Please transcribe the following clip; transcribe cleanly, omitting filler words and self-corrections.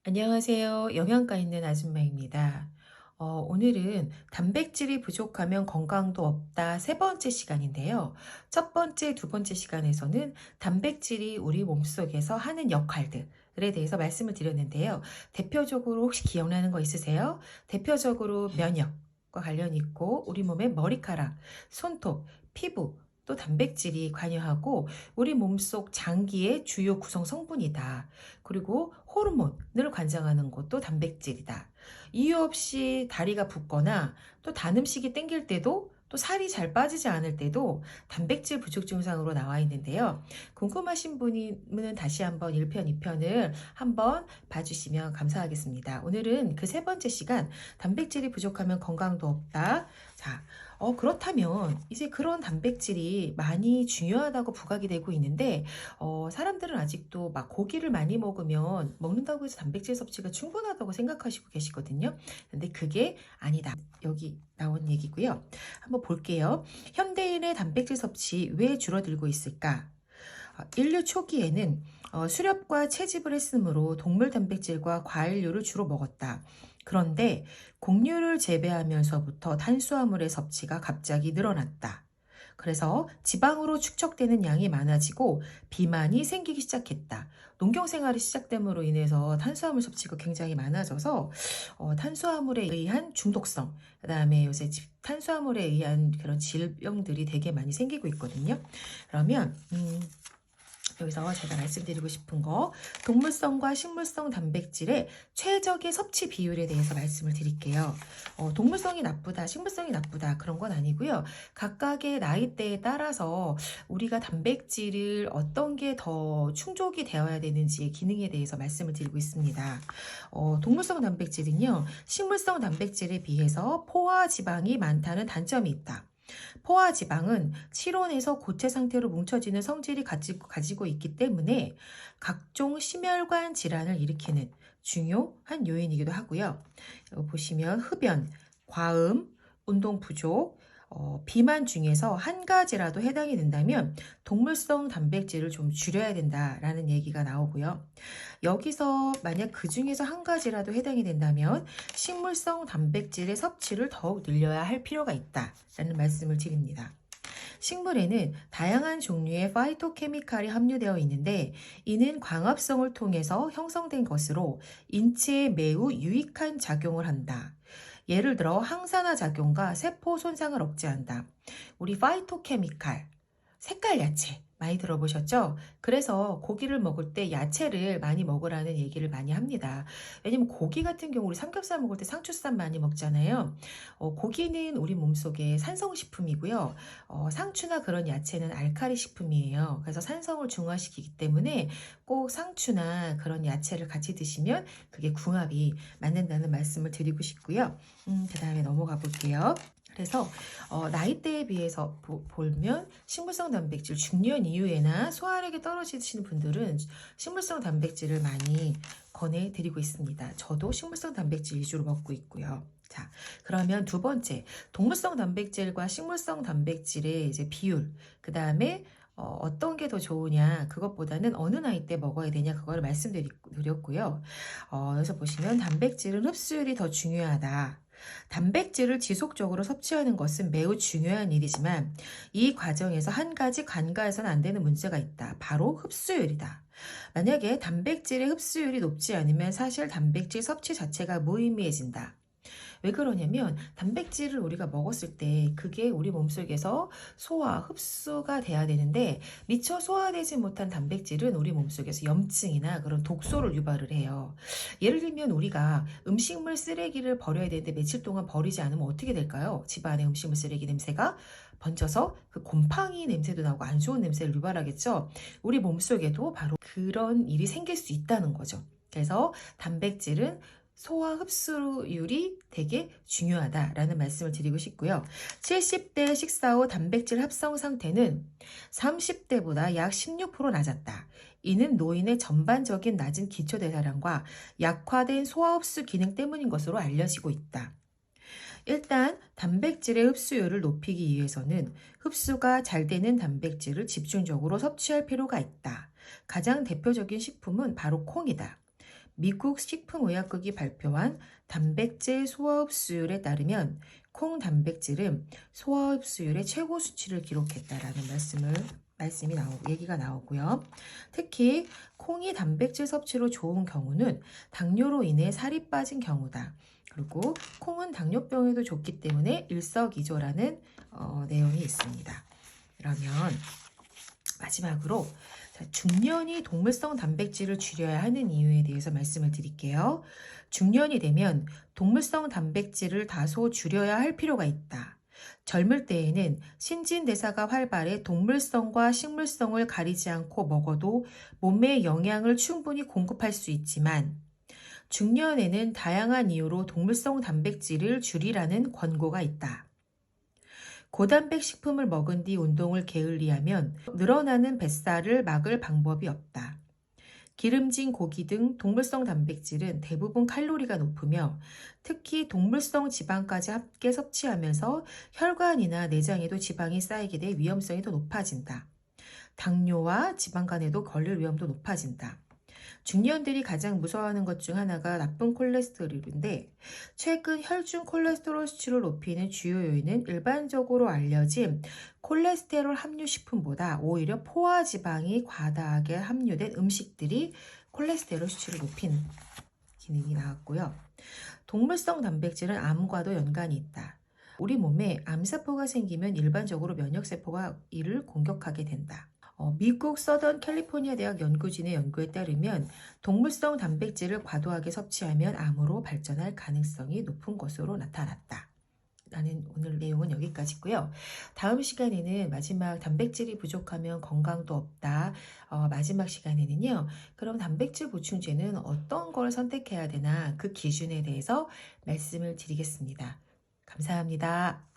안녕하세요. 영양가 있는 아줌마입니다. 오늘은 단백질이 부족하면 건강도 없다 세 번째 시간인데요. 첫 번째, 두 번째 시간에서는 단백질이 우리 몸속에서 하는 역할들에 대해서 말씀을 드렸는데요. 대표적으로 혹시 기억나는 거 있으세요? 대표적으로 면역과 관련 있고 우리 몸의 머리카락, 손톱, 피부, 또 단백질이 관여하고 우리 몸속 장기의 주요 구성 성분이다. 그리고 호르몬을 관장하는 것도 단백질이다. 이유 없이 다리가 붓거나 또 단 음식이 땡길 때도 또 살이 잘 빠지지 않을 때도 단백질 부족 증상으로 나와 있는데요. 궁금하신 분은 다시 한번 1편, 2편을 한번 봐주시면 감사하겠습니다. 오늘은 그 세 번째 시간, 단백질이 부족하면 건강도 없다. 자, 그렇다면 이제 그런 단백질이 많이 중요하다고 부각이 되고 있는데 사람들은 아직도 막 고기를 많이 먹는다고 해서 단백질 섭취가 충분하다고 생각하시고 계시거든요. 근데 그게 아니다. 여기 나온 얘기고요. 한번 볼게요. 현대인의 단백질 섭취 왜 줄어들고 있을까? 인류 초기에는 수렵과 채집을 했으므로 동물 단백질과 과일류를 주로 먹었다. 그런데 곡류를 재배하면서부터 탄수화물의 섭취가 갑자기 늘어났다. 그래서 지방으로 축적되는 양이 많아지고 비만이 생기기 시작했다. 농경 생활이 시작됨으로 인해서 탄수화물 섭취가 굉장히 많아져서 탄수화물에 의한 중독성, 그다음에 요새 탄수화물에 의한 그런 질병들이 되게 많이 생기고 있거든요. 그러면 여기서 제가 말씀드리고 싶은 거 동물성과 식물성 단백질의 최적의 섭취 비율에 대해서 말씀을 드릴게요. 동물성이 나쁘다, 식물성이 나쁘다 그런 건 아니고요. 각각의 나이대에 따라서 우리가 단백질을 어떤 게 더 충족이 되어야 되는지의 기능에 대해서 말씀을 드리고 있습니다. 동물성 단백질은요, 식물성 단백질에 비해서 포화 지방이 많다는 단점이 있다. 포화 지방은 실온에서 고체 상태로 뭉쳐지는 성질이 가지고 있기 때문에 각종 심혈관 질환을 일으키는 중요한 요인이기도 하고요. 여기 보시면 흡연, 과음, 운동 부족, 비만 중에서 한 가지라도 해당이 된다면 동물성 단백질을 좀 줄여야 된다라는 얘기가 나오고요. 여기서 만약 그 중에서 한 가지라도 해당이 된다면 식물성 단백질의 섭취를 더욱 늘려야 할 필요가 있다라는 말씀을 드립니다. 식물에는 다양한 종류의 파이토케미칼이 함유되어 있는데 이는 광합성을 통해서 형성된 것으로 인체에 매우 유익한 작용을 한다. 예를 들어 항산화 작용과 세포 손상을 억제한다. 우리 파이토케미칼, 색깔 야채 많이 들어보셨죠? 그래서 고기를 먹을 때 야채를 많이 먹으라는 얘기를 많이 합니다. 왜냐면 고기 같은 경우 우리 삼겹살 먹을 때 상추쌈 많이 먹잖아요. 고기는 우리 몸속에 산성식품이고요. 상추나 그런 야채는 알칼리 식품이에요. 그래서 산성을 중화시키기 때문에 꼭 상추나 그런 야채를 같이 드시면 그게 궁합이 맞는다는 말씀을 드리고 싶고요. 그 다음에 넘어가 볼게요. 그래서 나이대에 비해서 보면 식물성 단백질 중년 이후에나 소화력이 떨어지시는 분들은 식물성 단백질을 많이 권해드리고 있습니다. 저도 식물성 단백질 위주로 먹고 있고요. 자, 그러면 두 번째, 동물성 단백질과 식물성 단백질의 이제 비율, 그 다음에 어떤 게 더 좋으냐, 그것보다는 어느 나이 때 먹어야 되냐, 그거를 말씀드렸고요. 여기서 보시면 단백질은 흡수율이 더 중요하다. 단백질을 지속적으로 섭취하는 것은 매우 중요한 일이지만 이 과정에서 한 가지 간과해서는 안 되는 문제가 있다. 바로 흡수율이다. 만약에 단백질의 흡수율이 높지 않으면 사실 단백질 섭취 자체가 무의미해진다. 왜 그러냐면 단백질을 우리가 먹었을 때 그게 우리 몸속에서 소화, 흡수가 돼야 되는데 미처 소화되지 못한 단백질은 우리 몸속에서 염증이나 그런 독소를 유발을 해요. 예를 들면 우리가 음식물 쓰레기를 버려야 되는데 며칠 동안 버리지 않으면 어떻게 될까요? 집안에 음식물 쓰레기 냄새가 번져서 그 곰팡이 냄새도 나고 안 좋은 냄새를 유발하겠죠. 우리 몸속에도 바로 그런 일이 생길 수 있다는 거죠. 그래서 단백질은 소화 흡수율이 되게 중요하다라는 말씀을 드리고 싶고요. 70대 식사 후 단백질 합성 상태는 30대보다 약 16% 낮았다. 이는 노인의 전반적인 낮은 기초대사량과 약화된 소화 흡수 기능 때문인 것으로 알려지고 있다. 일단 단백질의 흡수율을 높이기 위해서는 흡수가 잘 되는 단백질을 집중적으로 섭취할 필요가 있다. 가장 대표적인 식품은 바로 콩이다. 미국 식품의약국이 발표한 단백질 소화 흡수율에 따르면 콩 단백질은 소화 흡수율의 최고 수치를 기록했다라는 얘기가 나오고요. 특히 콩이 단백질 섭취로 좋은 경우는 당뇨로 인해 살이 빠진 경우다. 그리고 콩은 당뇨병에도 좋기 때문에 일석이조라는 내용이 있습니다. 그러면 마지막으로 중년이 동물성 단백질을 줄여야 하는 이유에 대해서 말씀을 드릴게요. 중년이 되면 동물성 단백질을 다소 줄여야 할 필요가 있다. 젊을 때에는 신진대사가 활발해 동물성과 식물성을 가리지 않고 먹어도 몸에 영양을 충분히 공급할 수 있지만 중년에는 다양한 이유로 동물성 단백질을 줄이라는 권고가 있다. 고단백 식품을 먹은 뒤 운동을 게을리하면 늘어나는 뱃살을 막을 방법이 없다. 기름진 고기 등 동물성 단백질은 대부분 칼로리가 높으며 특히 동물성 지방까지 함께 섭취하면서 혈관이나 내장에도 지방이 쌓이게 돼 위험성이 더 높아진다. 당뇨와 지방간에도 걸릴 위험도 높아진다. 중년들이 가장 무서워하는 것 중 하나가 나쁜 콜레스테롤인데 최근 혈중 콜레스테롤 수치를 높이는 주요 요인은 일반적으로 알려진 콜레스테롤 함유 식품보다 오히려 포화지방이 과다하게 함유된 음식들이 콜레스테롤 수치를 높이는 기능이 나왔고요. 동물성 단백질은 암과도 연관이 있다. 우리 몸에 암세포가 생기면 일반적으로 면역세포가 이를 공격하게 된다. 미국 서던 캘리포니아 대학 연구진의 연구에 따르면 동물성 단백질을 과도하게 섭취하면 암으로 발전할 가능성이 높은 것으로 나타났다. 나는 오늘 내용은 여기까지고요. 다음 시간에는 마지막 단백질이 부족하면 건강도 없다. 마지막 시간에는요. 그럼 단백질 보충제는 어떤 걸 선택해야 되나 그 기준에 대해서 말씀을 드리겠습니다. 감사합니다.